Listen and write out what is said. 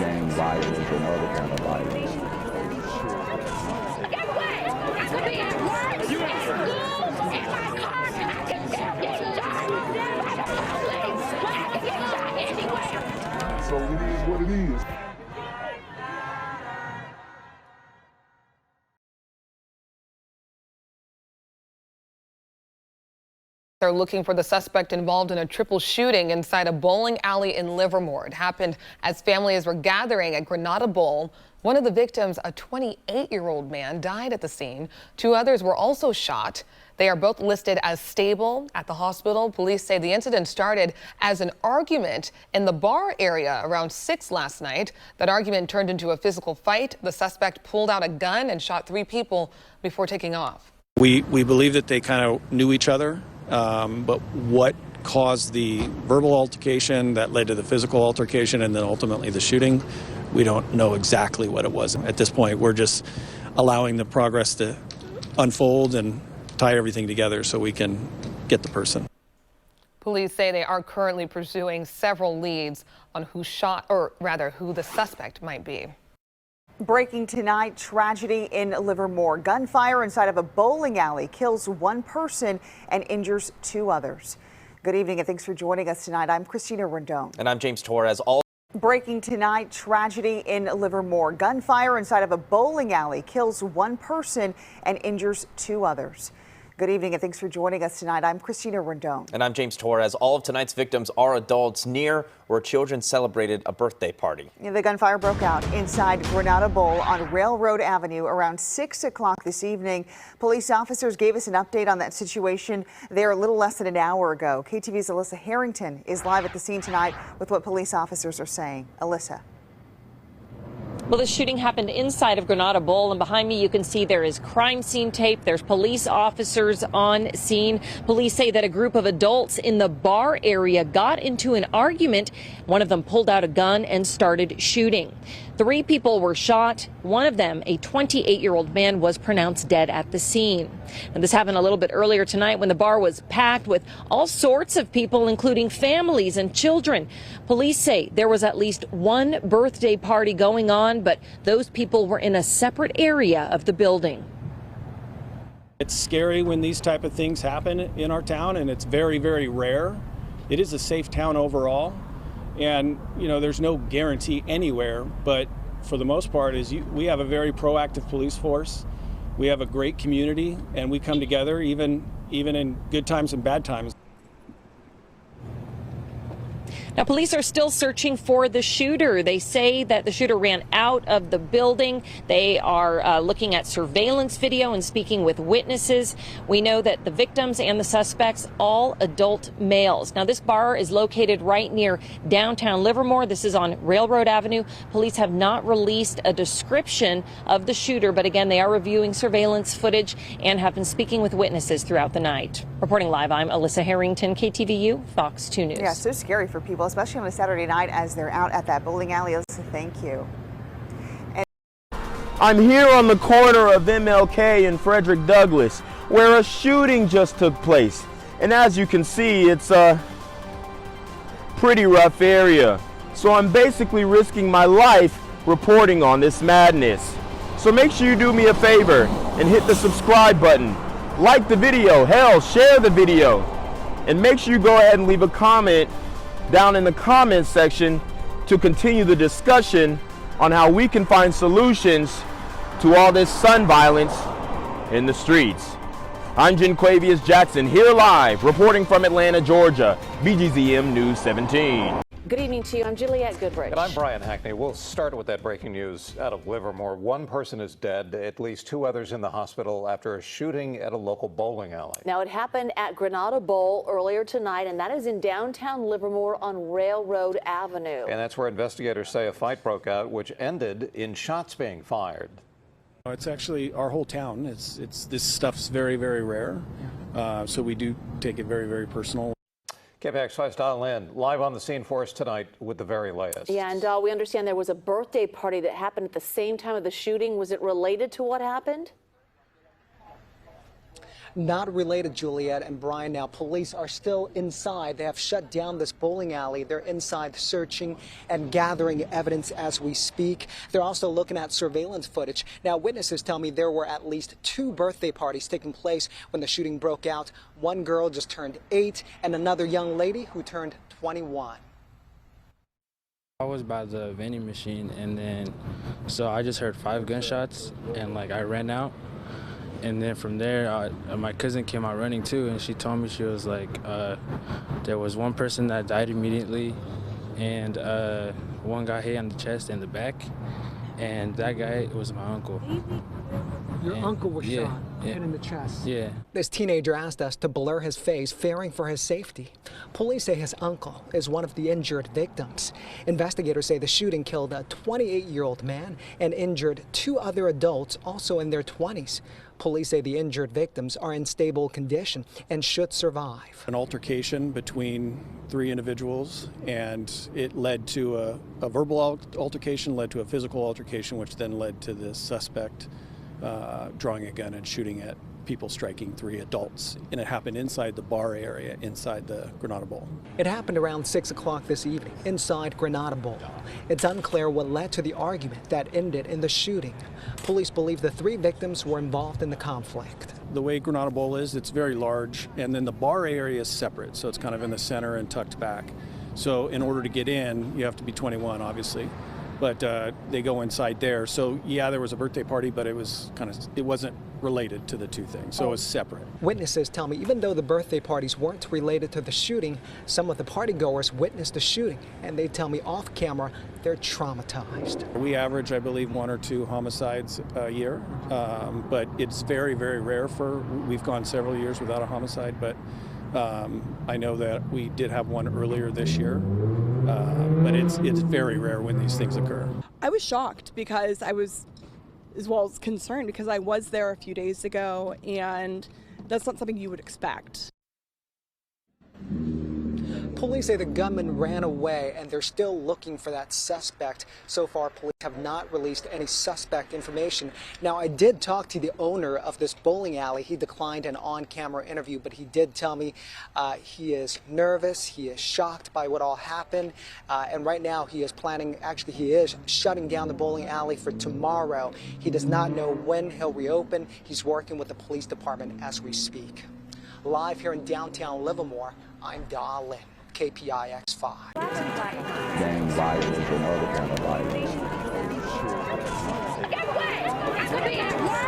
gang violence and other kind of violence. Get away! I could be at work, at school, in my car, and I can still get shot by the police. But I can get shot anywhere. So it is what it is. They're looking for the suspect involved in a triple shooting inside a bowling alley in Livermore. It happened as families were gathering at Granada Bowl. One of the victims, a 28-year-old man, died at the scene. Two others were also shot. They are both listed as stable at the hospital. Police say the incident started as an argument in the bar area around 6 last night. That argument turned into a physical fight. The suspect pulled out a gun and shot 3 people before taking off. We believe that they kind of knew each other. But what caused the verbal altercation that led to the physical altercation and then ultimately the shooting, we don't know exactly what it was. At this point, we're just allowing the progress to unfold and tie everything together so we can get the person. Police say they are currently pursuing several leads on who shot, or rather who the suspect might be. Breaking tonight, tragedy in Livermore. Gunfire inside of a bowling alley kills 1 person and injures 2 others. Good evening and thanks for joining us tonight. I'm Christina Rendon. And I'm James Torres. Breaking tonight, tragedy in Livermore. Gunfire inside of a bowling alley kills 1 person and injures 2 others. Good evening and thanks for joining us tonight. I'm Christina Rendon. And I'm James Torres. All of tonight's victims are adults near where children celebrated a birthday party. The gunfire broke out inside Granada Bowl on Railroad Avenue around 6 o'clock this evening. Police officers gave us an update on that situation there a little less than an hour ago. KTV's Alyssa Harrington is live at the scene tonight with what police officers are saying. Alyssa. Well, the shooting happened inside of Granada Bowl, and behind me you can see there is crime scene tape. There's police officers on scene. Police say that a group of adults in the bar area got into an argument. One of them pulled out a gun and started shooting. 3 people were shot. One of them, a 28-year-old man, was pronounced dead at the scene. And this happened a little bit earlier tonight when the bar was packed with all sorts of people, including families and children. Police say there was at least 1 birthday party going on, but those people were in a separate area of the building. It's scary when these type of things happen in our town, and it's very, very rare. It is a safe town overall. And, you know, there's no guarantee anywhere, but for the most part, we have a very proactive police force. We have a great community, and we come together even in good times and bad times. Now, police are still searching for the shooter. They say that the shooter ran out of the building. They are looking at surveillance video and speaking with witnesses. We know that the victims and the suspects, all adult males. Now, this bar is located right near downtown Livermore. This is on Railroad Avenue. Police have not released a description of the shooter, but again, they are reviewing surveillance footage and have been speaking with witnesses throughout the night. Reporting live, I'm Alyssa Harrington, KTVU, Fox 2 News. Yeah, so scary for people, especially on a Saturday night as they're out at that bowling alley. Alyssa, thank you. I'm here on the corner of MLK and Frederick Douglass, where a shooting just took place. And as you can see, it's a pretty rough area. So I'm basically risking my life reporting on this madness. So make sure you do me a favor and hit the subscribe button. Like the video, hell, share the video. And make sure you go ahead and leave a comment down in the comments section to continue the discussion on how we can find solutions to all this son violence in the streets. I'm Jenquavius Jackson, here live, reporting from Atlanta, Georgia, BGZM News 17. Good evening to you. I'm Juliette Goodrich. And I'm Brian Hackney. We'll start with that breaking news out of Livermore. 1 person is dead, at least 2 others in the hospital after a shooting at a local bowling alley. Now, it happened at Granada Bowl earlier tonight, and that is in downtown Livermore on Railroad Avenue. And that's where investigators say a fight broke out, which ended in shots being fired. It's actually our whole town. This stuff's very, very rare. So we do take it very, very personal. KPX 5's Don Lynn live on the scene for us tonight with the very latest. Yeah, and we understand there was a birthday party that happened at the same time of the shooting. Was it related to what happened? Not related, Juliet and Brian. Now, police are still inside. They have shut down this bowling alley. They're inside searching and gathering evidence as we speak. They're also looking at surveillance footage. Now, witnesses tell me there were at least 2 birthday parties taking place when the shooting broke out. One girl just turned 8 and another young lady who turned 21. I was by the vending machine, and then so I just heard 5 gunshots, and like I ran out, and then from there my cousin came out running too, and she told me, she was like, there was one person that died immediately, and one got hit on the chest and the back, and that guy was my uncle. Your uncle was shot, hit in the chest. Yeah. This teenager asked us to blur his face, fearing for his safety. Police say his uncle is one of the injured victims. Investigators say the shooting killed a 28-year-old man and injured 2 other adults, also in their 20s. Police say the injured victims are in stable condition and should survive. An altercation between 3 individuals, and it led to a verbal altercation, led to a physical altercation, which then led to the suspect drawing a gun and shooting at people, striking 3 adults. And it happened inside the bar area, inside the Granada Bowl. It happened around 6 o'clock this evening, inside Granada Bowl. It's unclear what led to the argument that ended in the shooting. Police believe the 3 victims were involved in the conflict. The way Granada Bowl is, it's very large, and then the bar area is separate, so it's kind of in the center and tucked back. So in order to get in, you have to be 21, obviously. But they go inside there. So yeah, there was a birthday party, but it wasn't related to the 2 things. So it was separate. Witnesses tell me even though the birthday parties weren't related to the shooting, some of the partygoers witnessed the shooting, and they tell me off camera they're traumatized. We average, I believe, 1 or 2 homicides a year, but it's very, very rare. We've gone several years without a homicide, but I know that we did have one earlier this year. But it's very rare when these things occur. I was shocked because I was as well as concerned because I was there a few days ago, and that's not something you would expect. Police say the gunman ran away and they're still looking for that suspect. So far, police have not released any suspect information. Now, I did talk to the owner of this bowling alley. He declined an on-camera interview, but he did tell me he is nervous, he is shocked by what all happened, and right now he is shutting down the bowling alley for tomorrow. He does not know when he'll reopen. He's working with the police department as we speak. Live here in downtown Livermore, I'm Darlin. KPIX5. Gang violence and other kind of violence. Get away! I could be at work!